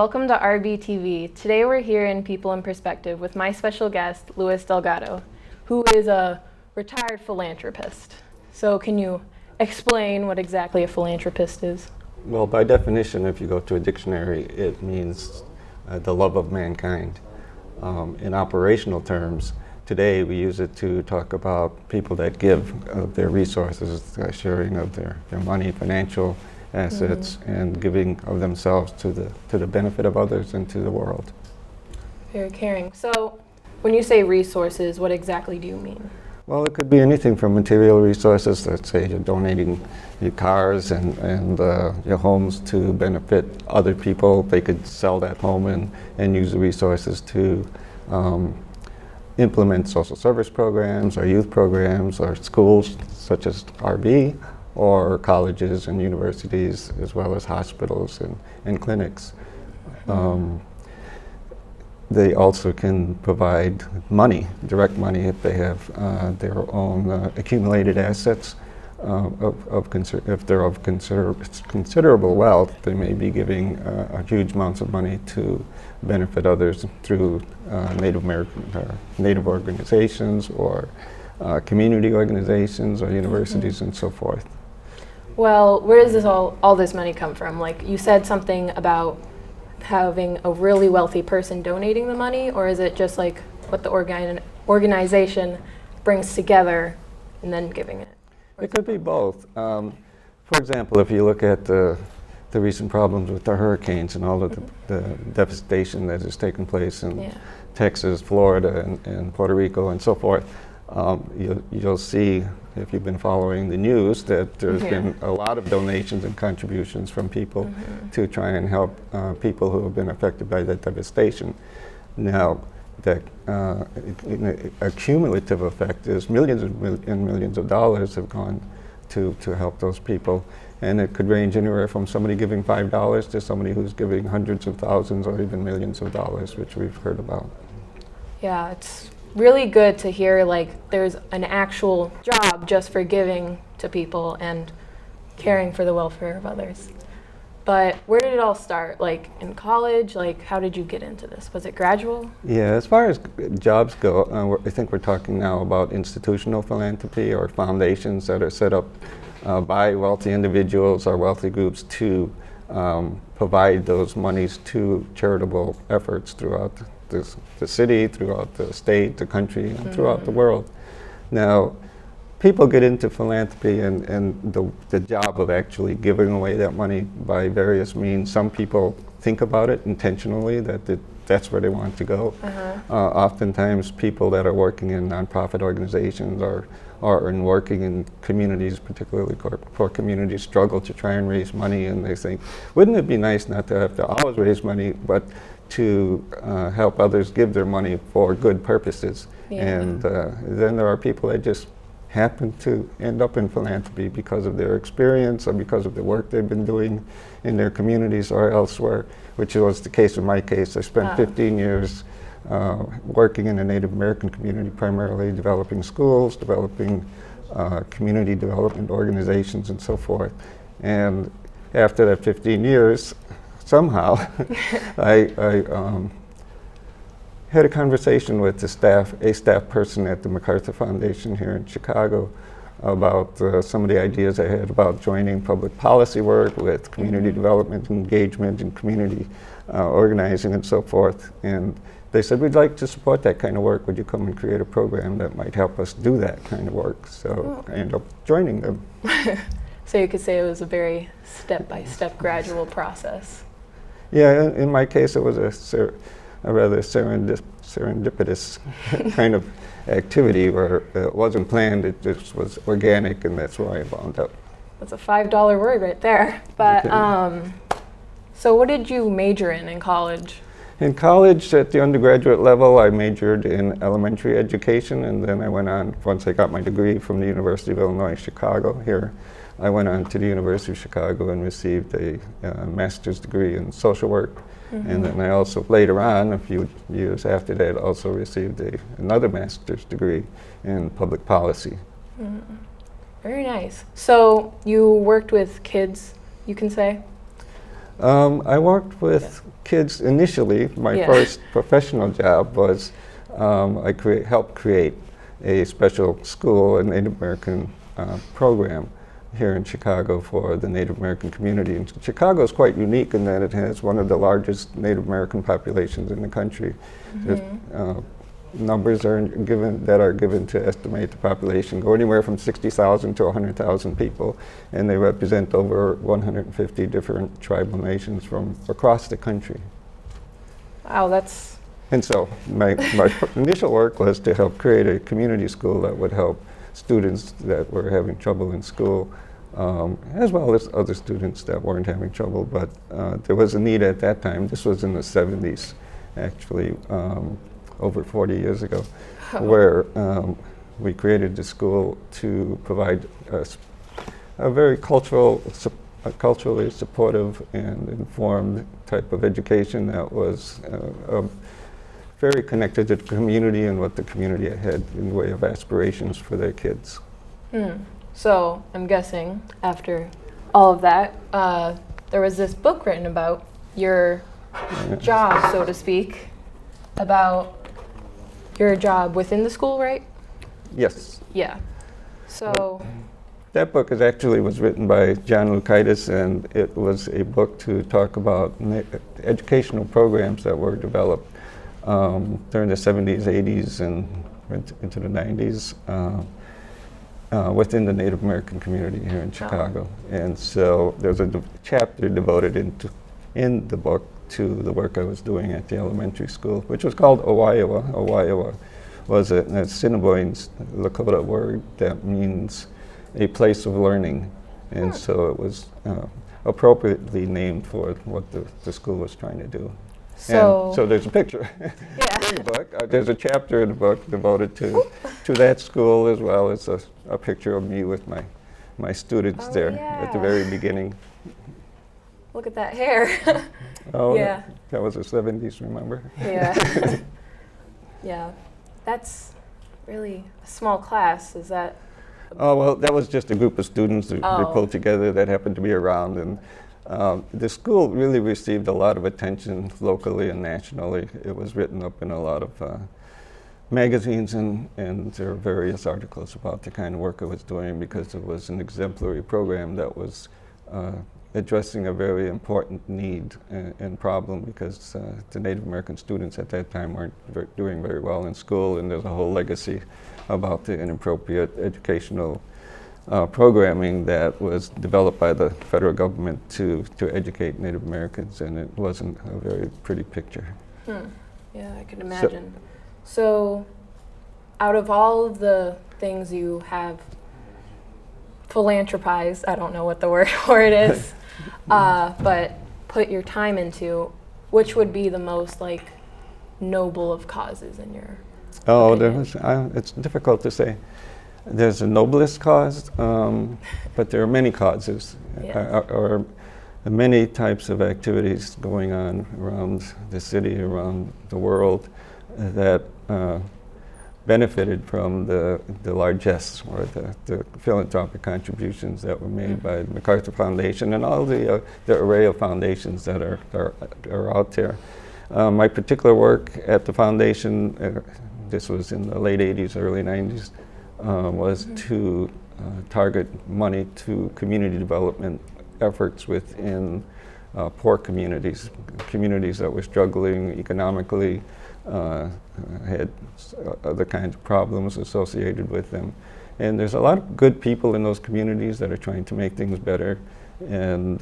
welcome to RBTV. Today we're here in People in Perspective with my special guest, Louis Delgado, who is a retired philanthropist. So can you explain what exactly a philanthropist is? Well, by definition, if you go to a dictionary, it means the love of mankind. In operational terms, today we use it to talk about people that give of their resources, sharing of their money, financial assets, and giving of themselves to the benefit of others and to the world. Very caring. So when you say resources, what exactly do you mean? Well, it could be anything from material resources. Let's say you're donating your cars and your homes to benefit other people. They could sell that home and use the resources to implement social service programs or youth programs or schools such as RB, or colleges and universities, as well as hospitals and clinics. They also can provide money, direct money, if they have their own accumulated assets. If they're of considerable wealth, they may be giving huge amounts of money to benefit others through Native organizations or community organizations or universities and so forth. Well, where does all this money come from? Like you said something about having a really wealthy person donating the money, or is it just like what the organization brings together and then giving it? It could be both. For example, if you look at the recent problems with the hurricanes and all of the devastation that has taken place in Texas, Florida, and Puerto Rico, and so forth, you'll see, if you've been following the news, that there's been a lot of donations and contributions from people to try and help people who have been affected by that devastation. Now, that a cumulative effect is millions and millions of dollars have gone to help those people. And it could range anywhere from somebody giving $5 to somebody who's giving hundreds of thousands or even millions of dollars, which we've heard about. Yeah, it's really good to hear like there's an actual job just for giving to people and caring for the welfare of others. But where did it all start? Like in college? Like how did you get into this? Was it gradual? Yeah, as far as jobs go, I think we're talking now about institutional philanthropy or foundations that are set up by wealthy individuals or wealthy groups to provide those monies to charitable efforts throughout the city, throughout the state, the country, and throughout the world. Now, people get into philanthropy and the job of actually giving away that money by various means. Some people think about it intentionally, that's where they want to go. Oftentimes, people that are working in nonprofit organizations or working in communities, particularly poor communities, struggle to try and raise money, and they think, wouldn't it be nice not to have to always raise money, but to help others give their money for good purposes. And then there are people that just happen to end up in philanthropy because of their experience or because of the work they've been doing in their communities or elsewhere, which was the case in my case. I spent 15 years working in the Native American community, primarily developing schools, developing community development organizations, and so forth. And after that 15 years, somehow, I had a conversation with a staff person at the MacArthur Foundation here in Chicago about some of the ideas I had about joining public policy work with community development, engagement, and community organizing and so forth. And they said, we'd like to support that kind of work. Would you come and create a program that might help us do that kind of work? So I ended up joining them. So you could say it was a very step-by-step gradual process. Yeah, in my case, it was a rather serendipitous kind of activity where it wasn't planned, it just was organic, and that's where I wound up. That's a $5 word right there. But so what did you major in college? In college, at the undergraduate level, I majored in elementary education, and then I went on, once I got my degree from the University of Illinois, Chicago here, I went on to the University of Chicago and received a master's degree in social work. And then I also, later on, a few years after that, also received another master's degree in public policy. Very nice. So you worked with kids, you can say? I worked with kids initially. My first professional job was I helped create a special school, a Native American program here in Chicago for the Native American community. And Chicago is quite unique in that it has one of the largest Native American populations in the country. Numbers that are given to estimate the population go anywhere from 60,000 to 100,000 people, and they represent over 150 different tribal nations from across the country. Wow, that's... And so my initial work was to help create a community school that would help students that were having trouble in school, as well as other students that weren't having trouble. But there was a need at that time. This was in the 70s, actually, over 40 years ago, where we created the school to provide a very culturally supportive and informed type of education that was very connected to the community and what the community had in the way of aspirations for their kids. So I'm guessing after all of that, there was this book written about your job, so to speak, about your job within the school, right? Yes. Yeah. So that book was written by John Lukaitis, and it was a book to talk about educational programs that were developed during the 70s, 80s, and into the 90s within the Native American community here in Chicago. And so there's a chapter devoted in the book to the work I was doing at the elementary school, which was called Owaiowa. Owaiowa was a Assiniboine Lakota word that means a place of learning. And so it was appropriately named for what the school was trying to do. So there's a picture in the book. There's a chapter in the book devoted to that school, as well as a picture of me with my students there at the very beginning. Look at that hair. That was the 70s, remember? Yeah. Yeah. That's really a small class. Is that? Oh, well, that was just a group of students that we pulled together that happened to be around. And the school really received a lot of attention locally and nationally. It was written up in a lot of magazines, and there were various articles about the kind of work I was doing, because it was an exemplary program that was addressing a very important need and problem, because the Native American students at that time weren't doing very well in school, and there's a whole legacy about the inappropriate educational programming that was developed by the federal government to educate Native Americans, and it wasn't a very pretty picture. Yeah, I can imagine. So out of all of the things you have philanthropized, I don't know what the word for it is, but put your time into, which would be the most noble of causes in your opinion? It's difficult to say. There's a noblest cause, but there are many causes, or many types of activities going on around the city, around the world, that benefited from the largesse or the philanthropic contributions that were made by the MacArthur Foundation and all the array of foundations that are out there. My particular work at the foundation, this was in the late 80s, early 90s, was to target money to community development efforts within poor communities that were struggling economically, had other kinds of problems associated with them. And there's a lot of good people in those communities that are trying to make things better. And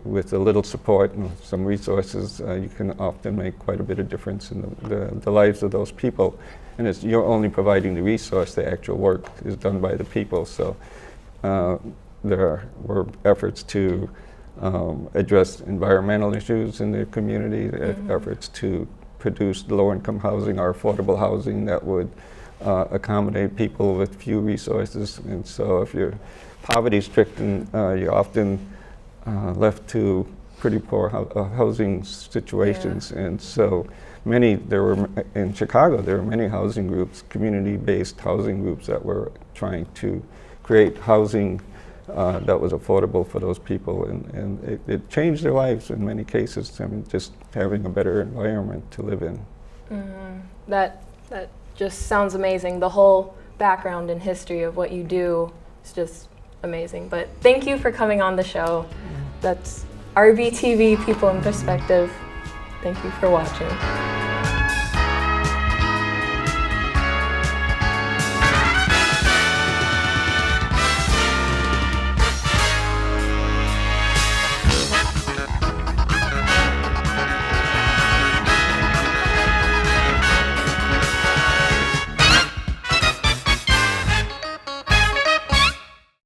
with a little support and some resources, you can often make quite a bit of difference in the lives of those people. And you're only providing the resource, the actual work is done by the people. So there were efforts to address environmental issues in the community, efforts to produce low-income housing or affordable housing that would accommodate people with few resources. And so if you're poverty-stricken, you're often left to pretty poor housing situations. And so in Chicago, there were many housing groups, community-based housing groups that were trying to create housing that was affordable for those people, and it changed their lives in many cases. I mean, just having a better environment to live in. That just sounds amazing. The whole background and history of what you do is just amazing. But thank you for coming on the show. That's RBTV, People in Perspective. Thank you for watching.